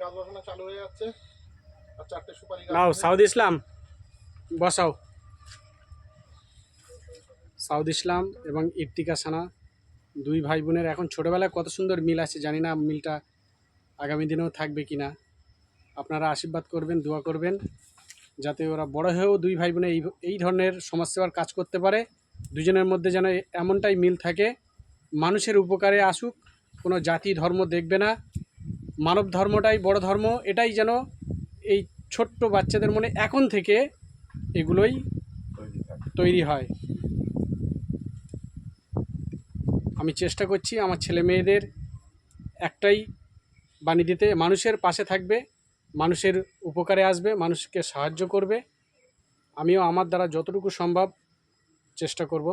গাছ বসানো চালু হয়ে যাচ্ছে। আর 4টে সুপারি গাছ নাও আছে। সাউদ ইসলাম বসাও। সাউদ ইসলাম এবং ইর্তিকা সানা দুই ভাই বোনের এখন ছোটোবেলায় কত সুন্দর মিল আছে, জানি না মিলটা আগামী দিনেও থাকবে কি না। আপনারা আশীর্বাদ করবেন, দোয়া করবেন যাতে ওরা বড় হয়েও দুই ভাই বোনে এই ধরনের সমাজসেবার কাজ করতে পারে। দুজনের মধ্যে যেন এমনটাই মিল থাকে, মানুষের উপকারে আসুক, কোনো জাতি ধর্ম দেখবে না, মানব ধর্মটাই বড় ধর্ম, এটাই যেন এই ছোট্ট বাচ্চাদের মনে এখন থেকে এগুলোই তৈরি হয়। আমি চেষ্টা করছি আমার ছেলে মেয়েদের একটাই বাণী দিতে, মানুষের পাশে থাকবে, মানুষের উপকারে আসবে, মানুষকে সাহায্য করবে। আমিও আমার দ্বারা যতটুকু সম্ভব চেষ্টা করব।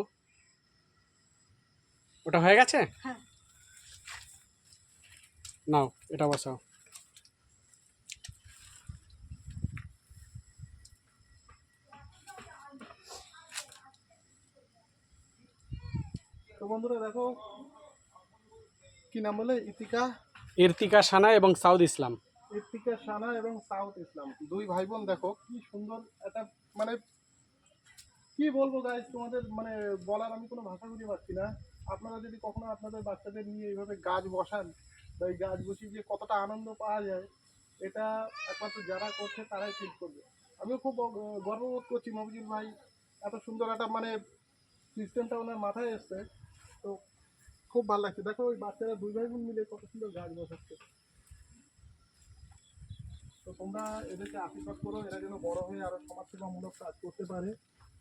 ওটা হয়ে গেছে? হ্যাঁ। নাও এটা বসাও। তো বন্ধুরা দেখো, কি নাম বলে? ইর্তিকা সানা এবং সাউদ ইসলাম। ইর্তিকা সানা এবং সাউথ ইসলাম দুই ভাই বোন। দেখো কি সুন্দর একটা, মানে কি বলবো গাইস, তোমাদের মানে বলার আমি কোনো ভাষা খুঁজে পাচ্ছি না। আপনারা যদি কখনো আপনাদের বাচ্চাদের নিয়ে এইভাবে গাছ বসান বা এই গাছ বসিয়ে যে কতটা আনন্দ পাওয়া যায়, এটা একমাত্র যারা করছে তারাই ফিল করবে। আমিও খুব গর্ববোধ করছি মফিজুল ভাই, এত সুন্দর একটা মানে সিস্টেমটা ওনার মাথায় এসছে। তো খুব ভালো লাগছে। দেখো ওই বাচ্চারা দুই ভাই বোন মিলে কত সুন্দর গাছ বসাচ্ছে। তো তোমরা এদেরকে আশীর্বাদ করো, এরা যেন বড় হয়ে আরো সমাজসেবামূলক কাজ করতে পারে,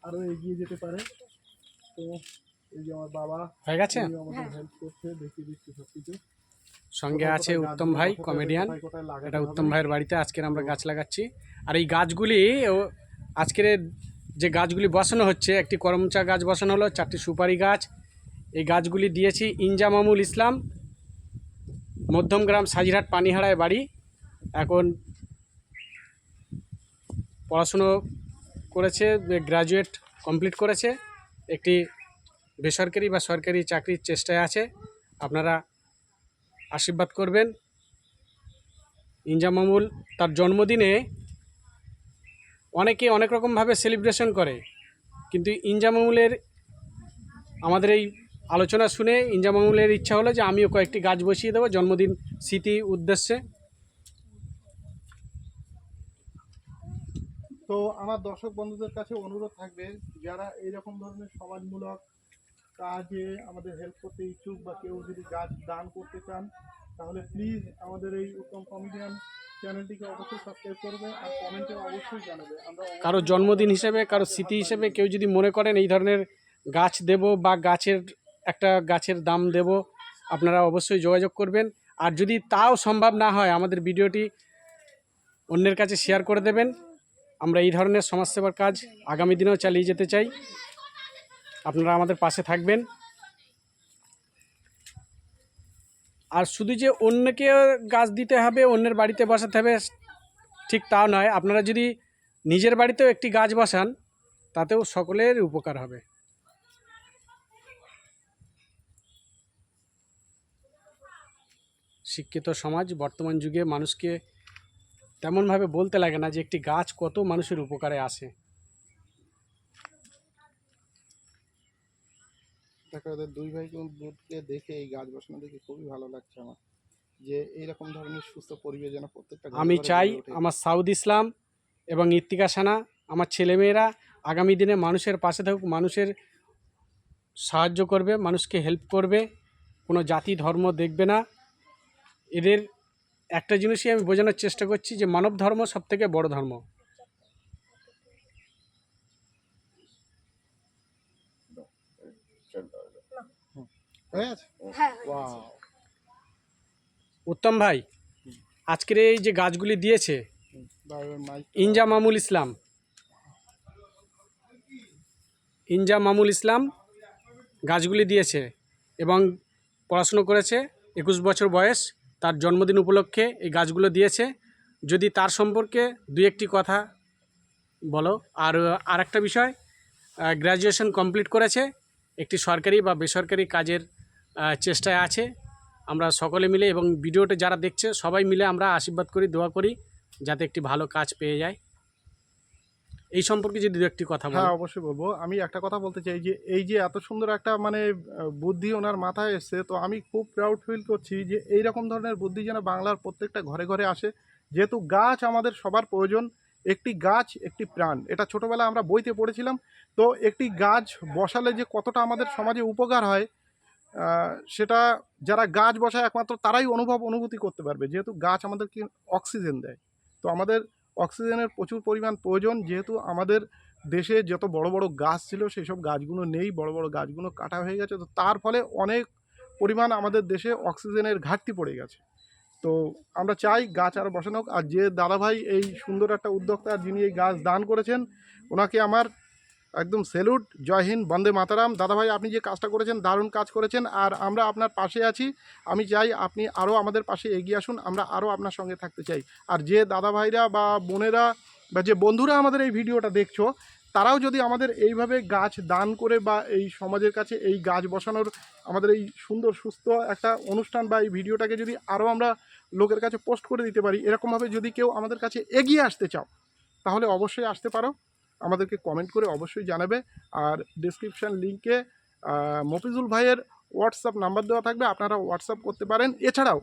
আরো এগিয়ে যেতে পারে। তো এই যে আমার বাবা হয়ে গেছে? আমাদের হেল্প করছে, দেখিয়ে দিচ্ছে সবকিছু। সঙ্গে আছে উত্তম ভাই কমেডিয়ান। এটা উত্তম ভাইয়ের বাড়িতে আজকের আমরা গাছ লাগাচ্ছি। আর এই গাছগুলি আজকের যে গাছগুলি বসানো হচ্ছে, একটি করমচা গাছ বসানো হলো, 4টি সুপারি গাছ। এই গাছগুলি দিয়েছি ইনজামামুল ইসলাম, মধ্যমগ্রাম সাজিরহাট পানিহারায় বাড়ি। এখন পড়াশুনো করেছে, গ্র্যাজুয়েট কমপ্লিট করেছে, একটি বেসরকারি বা সরকারি চাকরির চেষ্টায় আছে। আপনারা আশীর্বাদ করবেন। ইনজামামুল তার জন্মদিনে অনেকে অনেক রকমভাবে সেলিব্রেশন করে, কিন্তু ইনজামামুলের আমাদের এই আলোচনা শুনে ইনজামামুলের ইচ্ছা হলো যে আমিও কয়েকটি গাছ বসিয়ে দেবো জন্মদিন স্মৃতি উদ্দেশ্যে। তো আমার দর্শক বন্ধুদের কাছে অনুরোধ থাকবে, যারা এইরকম ধরনের সমাজমূলক কাজে আমাদের হেল্প করতে ইচ্ছুক বা কেউ যদি গাছ দান করতে চান, তাহলে প্লিজ আমাদের এই উত্তম কমেডিয়ান চ্যানেলটিকে অবশ্যই সাবস্ক্রাইব করবে আর কমেন্টে অবশ্যই জানাবে। আমরা কারো জন্মদিন হিসেবে, কারো স্মৃতি হিসেবে কেউ যদি মনে করেন এই ধরনের গাছ দেব বা গাছের দাম দেব, আপনারা অবশ্যই যোগাযোগ করবেন। আর যদি তাও সম্ভব না হয়, আমাদের ভিডিওটি অন্যের কাছে শেয়ার করে দেবেন। আমরা এই ধরনের সমাজসেবার কাজ আগামী দিনেও চালিয়ে যেতে চাই। আপনারা আমাদের পাশে থাকবেন। আর শুধু যে অন্যকে গাছ দিতে হবে, অন্যের বাড়িতে বসাতে হবে, ঠিক তাও নয়। আপনারা যদি নিজের বাড়িতেও একটি গাছ বসান, তাতেও সকলের উপকার হবে। শিক্ষিত সমাজ বর্তমান যুগে মানুষকে তেমনভাবে বলতে লাগে না যে একটি গাছ কত মানুষের উপকারে আসে। দেখো ওদের দুই ভাই বোনকে দেখে, এই গাছ বসানো দেখে খুবই ভালো লাগছে আমার, যে এইরকম ধরনের সুস্থ পরিবেশ যেন প্রত্যেকটা আমি চাই আমার সাউদ ইসলাম এবং ইর্তিকা সানা, আমার ছেলেমেয়েরা আগামী দিনে মানুষের পাশে থাকুক, মানুষের সাহায্য করবে, মানুষকে হেল্প করবে, কোনো জাতি ধর্ম দেখবে না। এদের একটা জিনিসই আমি বোঝানোর চেষ্টা করছি যে মানব ধর্ম সবথেকে বড় ধর্ম। উত্তম ভাই আজকের এই যে গাছগুলি দিয়েছে ইনজামামুল ইসলাম গাছগুলি দিয়েছে এবং পড়াশুনো করেছে, 21 বছর বয়স, তার জন্মদিন উপলক্ষে এই গাছগুলো দিয়েছে। যদি তার সম্পর্কে দুই একটি কথা বলো। আর একটা বিষয়, গ্র্যাজুয়েশন কমপ্লিট করেছে, একটি সরকারি বা বেসরকারি কাজের চেষ্টায় আছে। আমরা সকলে মিলে এবং ভিডিওটা যারা দেখছে সবাই মিলে আমরা আশীর্বাদ করি, দোয়া করি যাতে একটি ভালো কাজ পেয়ে যায়। এই সম্পর্কে যদি দু একটি কথা বলেন। হ্যাঁ, অবশ্যই বলবো। আমি একটা কথা বলতে চাই যে এই যে এত সুন্দর একটা মানে বুদ্ধি ওনার মাথায় এসছে, তো আমি খুব প্রাউড ফিল করছি যে এইরকম ধরনের বুদ্ধি যেন বাংলার প্রত্যেকটা ঘরে ঘরে আসে। যেহেতু গাছ আমাদের সবার প্রয়োজন, একটি গাছ একটি প্রাণ, এটা ছোটোবেলায় আমরা বইতে পড়েছিলাম। তো একটি গাছ বসালে যে কতটা আমাদের সমাজে উপকার হয়, সেটা যারা গাছ বসায় একমাত্র তারাই অনুভূতি করতে পারবে, যেহেতু গাছ আমাদেরকে অক্সিজেন দেয়। তো আমাদের অক্সিজেনের প্রচুর পরিমাণ প্রয়োজন, যেহেতু আমাদের দেশে যত বড় বড় গাছ ছিল সেই সব গাছগুলো নেই, বড় বড় গাছগুলো কাটা হয়ে গেছে। তো তার ফলে অনেক পরিমাণ আমাদের দেশে অক্সিজেনের ঘাটতি পড়ে গেছে। তো আমরা চাই গাছ আরও বসানো হোক। আর যে দাদাভাই এই সুন্দর একটা উদ্যোক্তা, যিনি এই গাছ দান করেছেন, ওনাকে আমার একদম স্যালুট। জয় হিন্দ, বন্দে মাতারাম। দাদাভাই, আপনি যে কাজটা করেছেন দারুণ কাজ করেছেন, আর আমরা আপনার পাশে আছি। আমি চাই আপনি আরও আমাদের পাশে এগিয়ে আসুন, আমরা আরও আপনার সঙ্গে থাকতে চাই। আর যে দাদাভাইরা বা বোনেরা বা যে বন্ধুরা আমাদের এই ভিডিওটা দেখছো, তারাও যদি আমাদের এইভাবে গাছ দান করে বা এই সমাজের কাছে এই গাছ বসানোর আমাদের এই সুন্দর সুস্থ একটা অনুষ্ঠান বা এই ভিডিওটাকে যদি আরও আমরা লোকের কাছে পোস্ট করে দিতে পারি, এরকমভাবে যদি কেউ আমাদের কাছে এগিয়ে আসতে চাও তাহলে অবশ্যই আসতে পারো, আমাদেরকে কমেন্ট করে অবশ্যই জানাবে। আর ডিসক্রিপশান লিঙ্কে মফিজুল ভাইয়ের হোয়াটসঅ্যাপ নাম্বার দেওয়া থাকবে, আপনারা হোয়াটসঅ্যাপ করতে পারেন। এছাড়াও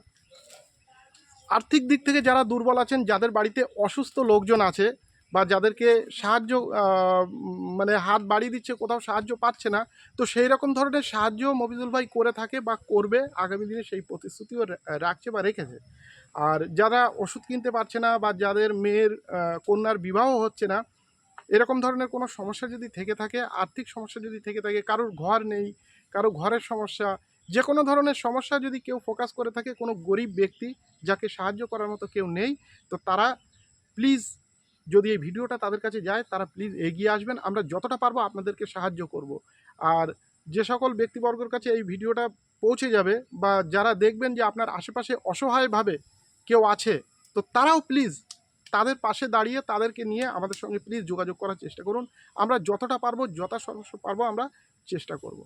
আর্থিক দিক থেকে যারা দুর্বল আছেন, যাদের বাড়িতে অসুস্থ লোকজন আছে বা যাদেরকে সাহায্য মানে হাত বাড়িয়ে দিচ্ছে, কোথাও সাহায্য পাচ্ছে না, তো সেই রকম ধরনের সাহায্য মফিজুল ভাই করে থাকে বা করবে, আগামী দিনে সেই প্রতিশ্রুতিও রাখছে বা রেখেছে। আর যারা ওষুধ কিনতে পারছে না বা যাদের মেয়ের কন্যার বিবাহ হচ্ছে না, এরকম ধরনের কোনো সমস্যা যদি থেকে থাকে, আর্থিক সমস্যা যদি থেকে থাকে, কারোর ঘর নেই, কারো ঘরের সমস্যা, যে কোনো ধরনের সমস্যা যদি কেউ ফোকাস করে থাকে, কোনো গরিব ব্যক্তি যাকে সাহায্য করার মতো কেউ নেই, তো তারা প্লিজ, যদি এই ভিডিওটা তাদের কাছে যায়, তারা প্লিজ এগিয়ে আসবেন। আমরা যতটা পারবো আপনাদেরকে সাহায্য করব। আর যে সকল ব্যক্তিবর্গের কাছে এই ভিডিওটা পৌঁছে যাবে বা যারা দেখবেন যে আপনার আশেপাশে অসহায়ভাবে কেউ আছে, তো তারাও প্লিজ তাদের পাশে দাঁড়িয়ে তাদেরকে নিয়ে আমাদের সঙ্গে প্লিজ যোগাযোগ করার চেষ্টা করুন। আমরা যতটা পারবো, যথাসর্বস্ব পারবো, আমরা চেষ্টা করব।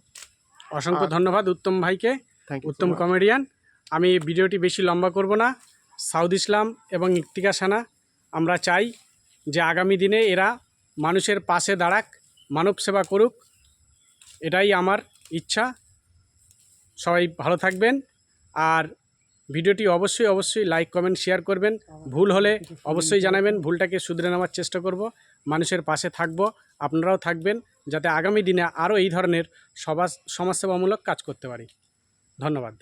অসংখ্য ধন্যবাদ উত্তম ভাইকে, থ্যাংক ইউ। Uttam comedian. আমি ভিডিওটি বেশি লম্বা করব না। সাউদ ইসলাম এবং ইফতিকা সানা, আমরা চাই যে আগামী দিনে এরা মানুষের পাশে দাঁড়াক, মানব সেবা করুক, এটাই আমার ইচ্ছা। সবাই ভালো থাকবেন, আর ভিডিওটি অবশ্যই লাইক কমেন্ট শেয়ার করবেন। ভুল হলে অবশ্যই জানাবেন, ভুলটাকে শুধরে নেওয়ার চেষ্টা করব। মানুষের পাশে থাকব, আপনারাও থাকবেন, যাতে আগামী দিনে আরও এই ধরনের সমাজসেবামূলক কাজ করতে পারি। ধন্যবাদ।